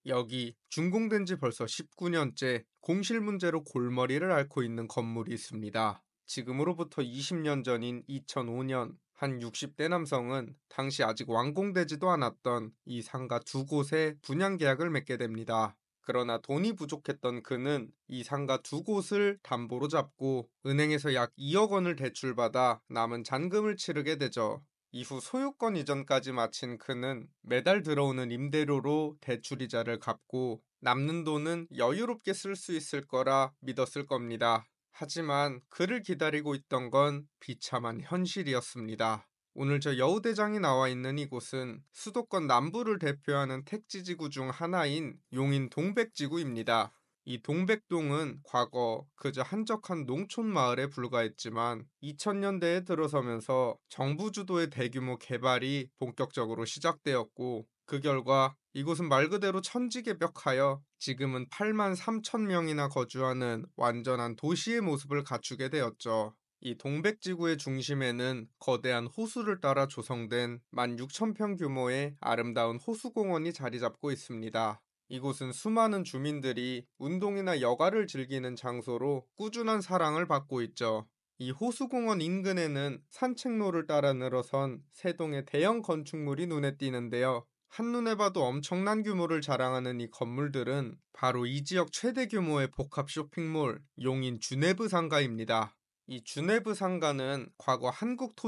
여기 준공된 지 벌써 19년째 공실 문제로 골머리를 앓고 있는 건물이 있습니다. 지금으로부터 20년 전인 2005년, 한 60대 남성은 당시 아직 완공되지도 않았던 이 상가 두 곳에 분양 계약을 맺게 됩니다. 그러나 돈이 부족했던 그는 이 상가 두 곳을 담보로 잡고 은행에서 약 2억 원을 대출받아 남은 잔금을 치르게 되죠. 이후 소유권 이전까지 마친 그는 매달 들어오는 임대료로 대출이자를 갚고 남는 돈은 여유롭게 쓸 수 있을 거라 믿었을 겁니다. 하지만 그를 기다리고 있던 건 비참한 현실이었습니다. 오늘 저 여우대장이 나와 있는 이곳은 수도권 남부를 대표하는 택지지구 중 하나인 용인 동백지구입니다. 이 동백동은 과거 그저 한적한 농촌 마을에 불과했지만 2000년대에 들어서면서 정부 주도의 대규모 개발이 본격적으로 시작되었고, 그 결과 이곳은 말 그대로 천지개벽하여 지금은 8만 3천 명이나 거주하는 완전한 도시의 모습을 갖추게 되었죠. 이 동백지구의 중심에는 거대한 호수를 따라 조성된 16,000평 규모의 아름다운 호수공원이 자리 잡고 있습니다. 이곳은 수많은 주민들이 운동이나 여가를 즐기는 장소로 꾸준한 사랑을 받고 있죠. 이 호수공원 인근에는 산책로를 따라 늘어선 세 동의 대형 건축물이 눈에 띄는데요. 한눈에 봐도 엄청난 규모를 자랑하는 이 건물들은 바로 이 지역 최대 규모의 복합 쇼핑몰 용인 주네브 상가입니다. 이 주네브 상가는 과거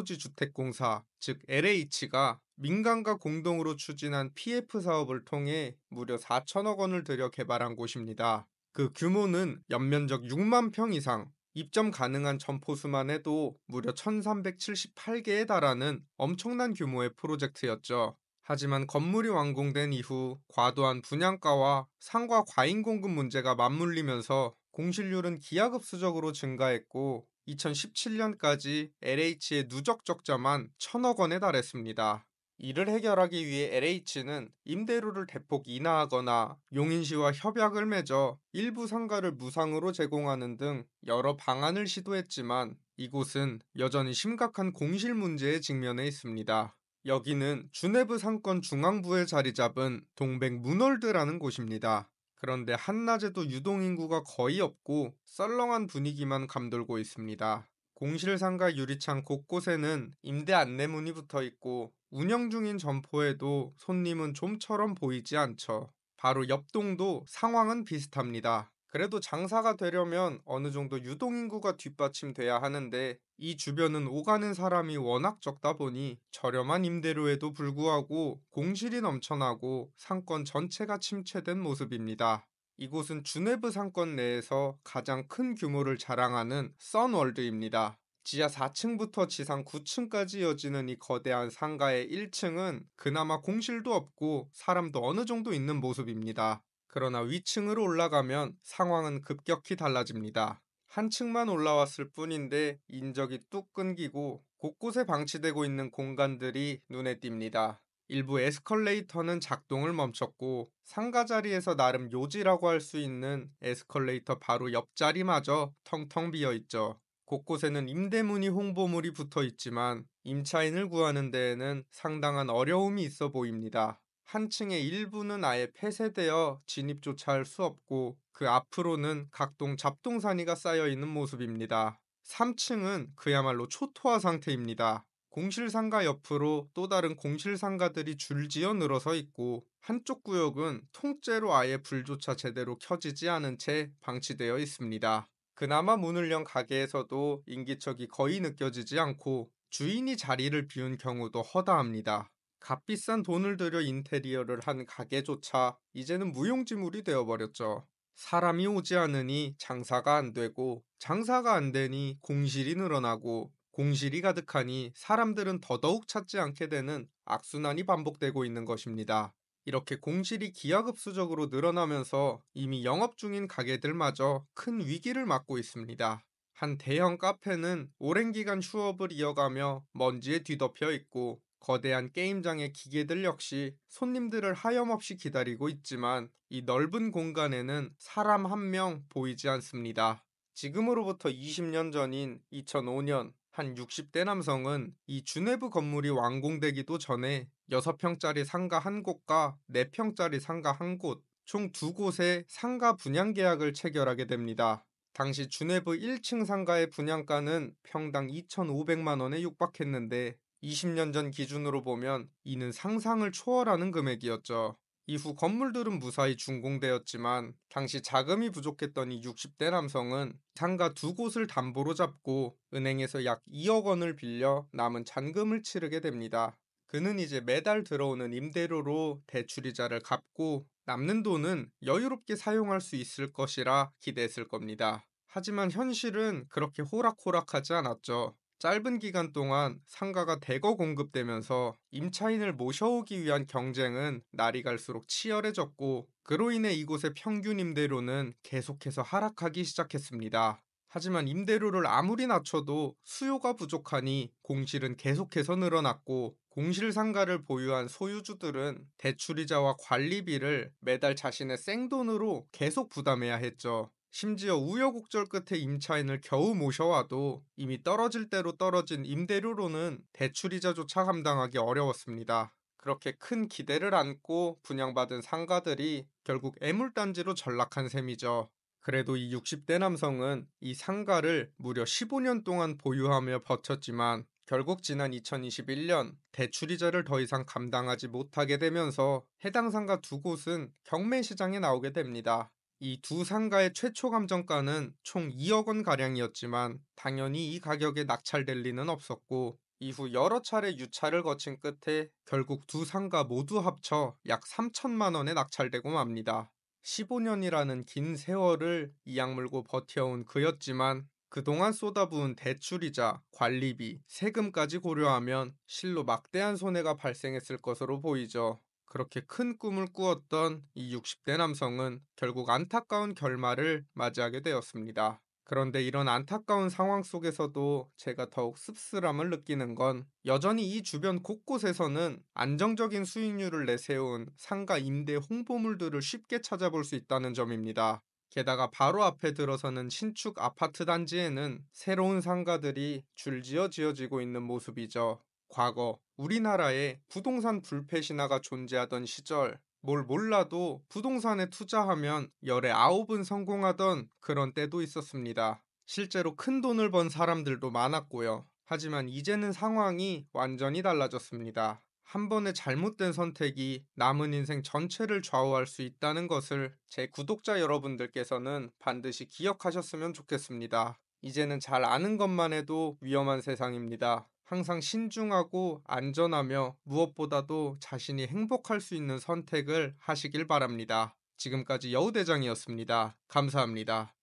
한국토지주택공사, 즉 LH가 민간과 공동으로 추진한 PF 사업을 통해 무려 4천억 원을 들여 개발한 곳입니다. 그 규모는 연면적 6만 평 이상, 입점 가능한 점포수만 해도 무려 1378개에 달하는 엄청난 규모의 프로젝트였죠. 하지만 건물이 완공된 이후 과도한 분양가와 상가 과잉 공급 문제가 맞물리면서 공실률은 기하급수적으로 증가했고, 2017년까지 LH의 누적 적자만 1천억 원에 달했습니다. 이를 해결하기 위해 LH는 임대료를 대폭 인하하거나 용인시와 협약을 맺어 일부 상가를 무상으로 제공하는 등 여러 방안을 시도했지만 이곳은 여전히 심각한 공실 문제에 직면해 있습니다. 여기는 주네브 상권 중앙부에 자리 잡은 동백 문월드라는 곳입니다. 그런데 한낮에도 유동인구가 거의 없고 썰렁한 분위기만 감돌고 있습니다. 공실상가 유리창 곳곳에는 임대 안내문이 붙어 있고 운영 중인 점포에도 손님은 좀처럼 보이지 않죠. 바로 옆 동도 상황은 비슷합니다. 그래도 장사가 되려면 어느 정도 유동인구가 뒷받침돼야 하는데 이 주변은 오가는 사람이 워낙 적다 보니 저렴한 임대료에도 불구하고 공실이 넘쳐나고 상권 전체가 침체된 모습입니다. 이곳은 주네브 상권 내에서 가장 큰 규모를 자랑하는 선월드입니다. 지하 4층부터 지상 9층까지 이어지는 이 거대한 상가의 1층은 그나마 공실도 없고 사람도 어느 정도 있는 모습입니다. 그러나 위층으로 올라가면 상황은 급격히 달라집니다. 한 층만 올라왔을 뿐인데 인적이 뚝 끊기고 곳곳에 방치되고 있는 공간들이 눈에 띕니다. 일부 에스컬레이터는 작동을 멈췄고 상가 자리에서 나름 요지라고 할 수 있는 에스컬레이터 바로 옆자리마저 텅텅 비어 있죠. 곳곳에는 임대문의 홍보물이 붙어 있지만 임차인을 구하는 데에는 상당한 어려움이 있어 보입니다. 한 층의 일부는 아예 폐쇄되어 진입조차 할 수 없고 그 앞으로는 각동 잡동사니가 쌓여 있는 모습입니다. 3층은 그야말로 초토화 상태입니다. 공실상가 옆으로 또 다른 공실상가들이 줄지어 늘어서 있고 한쪽 구역은 통째로 아예 불조차 제대로 켜지지 않은 채 방치되어 있습니다. 그나마 문을 연 가게에서도 인기척이 거의 느껴지지 않고 주인이 자리를 비운 경우도 허다합니다. 값비싼 돈을 들여 인테리어를 한 가게조차 이제는 무용지물이 되어버렸죠. 사람이 오지 않으니 장사가 안 되고 장사가 안 되니 공실이 늘어나고 공실이 가득하니 사람들은 더더욱 찾지 않게 되는 악순환이 반복되고 있는 것입니다. 이렇게 공실이 기하급수적으로 늘어나면서 이미 영업 중인 가게들마저 큰 위기를 맞고 있습니다. 한 대형 카페는 오랜 기간 휴업을 이어가며 먼지에 뒤덮여 있고 거대한 게임장의 기계들 역시 손님들을 하염없이 기다리고 있지만 이 넓은 공간에는 사람 한 명 보이지 않습니다. 지금으로부터 20년 전인 2005년, 한 60대 남성은 이 주네브 건물이 완공되기도 전에 6평짜리 상가 한 곳과 4평짜리 상가 한 곳, 총 두 곳의 상가 분양 계약을 체결하게 됩니다. 당시 주네브 1층 상가의 분양가는 평당 2,500만 원에 육박했는데 20년 전 기준으로 보면 이는 상상을 초월하는 금액이었죠. 이후 건물들은 무사히 준공되었지만 당시 자금이 부족했던 이 60대 남성은 상가 두 곳을 담보로 잡고 은행에서 약 2억 원을 빌려 남은 잔금을 치르게 됩니다. 그는 이제 매달 들어오는 임대료로 대출이자를 갚고 남는 돈은 여유롭게 사용할 수 있을 것이라 기대했을 겁니다. 하지만 현실은 그렇게 호락호락하지 않았죠. 짧은 기간 동안 상가가 대거 공급되면서 임차인을 모셔오기 위한 경쟁은 날이 갈수록 치열해졌고, 그로 인해 이곳의 평균 임대료는 계속해서 하락하기 시작했습니다. 하지만 임대료를 아무리 낮춰도 수요가 부족하니 공실은 계속해서 늘어났고, 공실 상가를 보유한 소유주들은 대출이자와 관리비를 매달 자신의 생돈으로 계속 부담해야 했죠. 심지어 우여곡절 끝에 임차인을 겨우 모셔와도 이미 떨어질 대로 떨어진 임대료로는 대출이자조차 감당하기 어려웠습니다. 그렇게 큰 기대를 안고 분양받은 상가들이 결국 애물단지로 전락한 셈이죠. 그래도 이 60대 남성은 이 상가를 무려 15년 동안 보유하며 버텼지만 결국 지난 2021년 대출이자를 더 이상 감당하지 못하게 되면서 해당 상가 두 곳은 경매 시장에 나오게 됩니다. 이 두 상가의 최초 감정가는 총 2억 원 가량이었지만 당연히 이 가격에 낙찰될 리는 없었고, 이후 여러 차례 유찰을 거친 끝에 결국 두 상가 모두 합쳐 약 3천만 원에 낙찰되고 맙니다. 15년이라는 긴 세월을 이악 물고 버텨온 그였지만 그동안 쏟아부은 대출이자 관리비, 세금까지 고려하면 실로 막대한 손해가 발생했을 것으로 보이죠. 그렇게 큰 꿈을 꾸었던 이 60대 남성은 결국 안타까운 결말을 맞이하게 되었습니다. 그런데 이런 안타까운 상황 속에서도 제가 더욱 씁쓸함을 느끼는 건 여전히 이 주변 곳곳에서는 안정적인 수익률을 내세운 상가 임대 홍보물들을 쉽게 찾아볼 수 있다는 점입니다. 게다가 바로 앞에 들어서는 신축 아파트 단지에는 새로운 상가들이 줄지어 지어지고 있는 모습이죠. 과거 우리나라에 부동산 불패 신화가 존재하던 시절, 뭘 몰라도 부동산에 투자하면 열에 아홉은 성공하던 그런 때도 있었습니다. 실제로 큰 돈을 번 사람들도 많았고요. 하지만 이제는 상황이 완전히 달라졌습니다. 한 번의 잘못된 선택이 남은 인생 전체를 좌우할 수 있다는 것을 제 구독자 여러분들께서는 반드시 기억하셨으면 좋겠습니다. 이제는 잘 아는 것만 해도 위험한 세상입니다. 항상 신중하고 안전하며 무엇보다도 자신이 행복할 수 있는 선택을 하시길 바랍니다. 지금까지 여우대장이었습니다. 감사합니다.